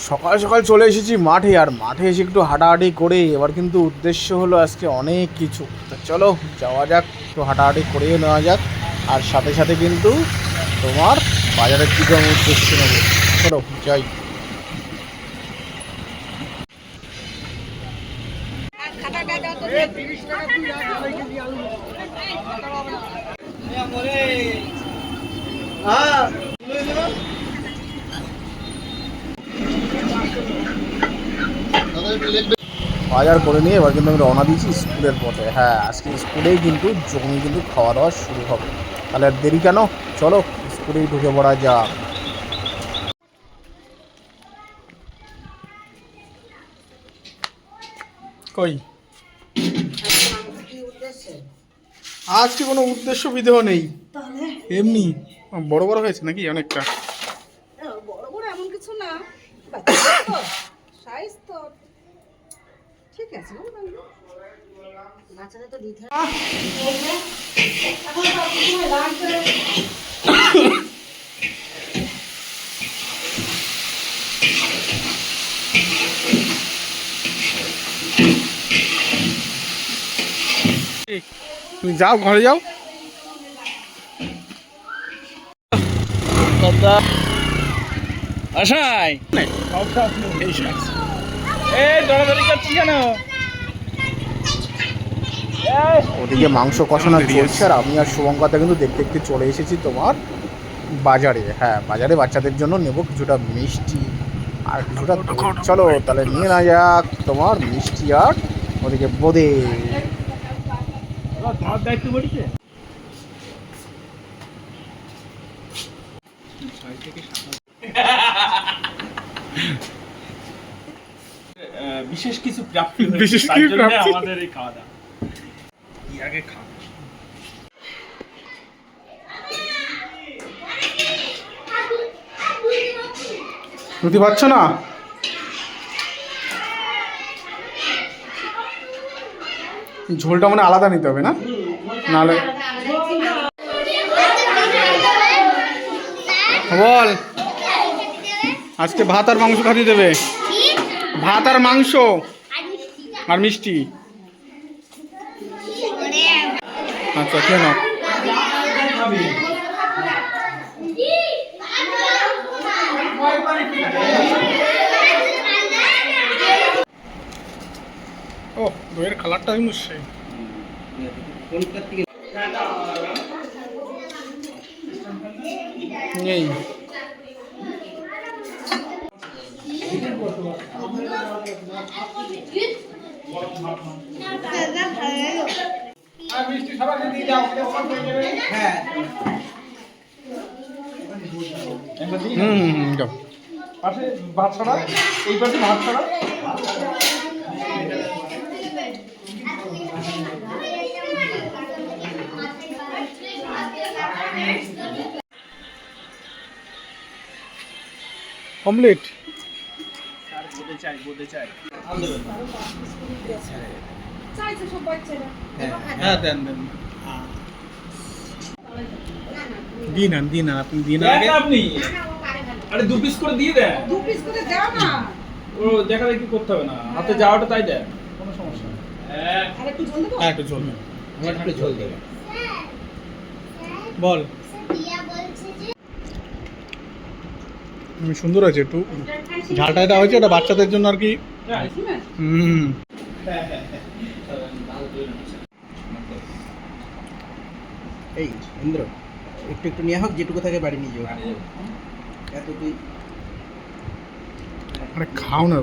সকাল সকাল চলে এসেছি মাঠে, আর মাঠে এসে একটু হাঁটাহাঁটি করে এবার কিন্তু উদ্দেশ্য হলো আজকে অনেক কিছু। তো চলো যাওয়া যাক, একটু হাঁটাহাঁটি করেও নেওয়া যাক, আর সাথে সাথে কিন্তু তোমার বাজারের দিকে আমি উদ্দেশ্য নেবো। চলো যাই। বাজার করে নিয়ে এবার কিন্তু আমি রওনা দিয়েছি স্কুলের পথে। হ্যাঁ, আজকে স্কুলেই কিন্তু জমি কিন্তু খাওয়া দাওয়া শুরু হবে। তাহলে আর দেরি কেন, চলো স্কুলেই ঢুকে পড়া যাক। কই আজকে কোনো উদ্দেশ্য বিদেহ নেই, এমনি বড় বড় হয়েছে নাকি অনেকটা? বড় বড় এমন কিছু না, সাইজ তো ঠিক আছে। বাচ্চাদের তো দিতে তুমি যাও, ঘরে যাও। আশাই ওদিকে মাংস কষানো চলছে, আর আমি আর শুভঙ্করদা কিন্তু দেখতে দেখতে চলে এসেছি তোমার বাজারে। হ্যাঁ, বাজারে বাচ্চাদের জন্য নেব কিছুটা মিষ্টি আর কিছুটা দুধ। চলো তাহলে নিয়ে না যাক তোমার মিষ্টি আর ওদিকে বোঁদে। বিশেষ কিছু প্রাপ্তি বিশেষ তার কিছু জন্য প্রাপ্তি? আমাদের এই খাওয়া দাওয়া কি আগে খাওয়া বুঝতে পারছো না? ঝোলটা মানে আলাদা নিতে হবে না, নাহলে বল। আজকে ভাত আর মাংস খাইয়ে দেবে, ভাত আর মাংস আর মিষ্টি। আচ্ছা খেয়ে নাও। ও দইয়ের কালারটা কিন্তু সেই। এই যাও। পাশে ভাত ছাড়া, এই পাশে ভাত ছাড়া কমপ্লিট। চাইছে সব বাচ্চারা। হ্যাঁ দেন দেন, দিন আন দিন আন, আপনি দিন আগে। আপনি আরে 2 পিস করে দিয়ে দেন, 2 পিস করে দাও না। ও দেখা দেখি করতে হবে না, হাতে যাওয়াটা তাই দেন, কোনো সমস্যা নেই। আর একটু ঝোল দেবো। হ্যাঁ একটু ঝোল দেন। আমার একটু ঝোল দেবে। বল। সুন্দর হয়েছে, একটু ঝালটা এটা হয়েছে, ওটা বাচ্চাদের জন্য আর কি। হুম এই ইন্দ্র, একটু একটু নিয়ে হোক, যেটুকু থাকে বাড়ি নিয়ে যাও। এত তুই আরে খাও না।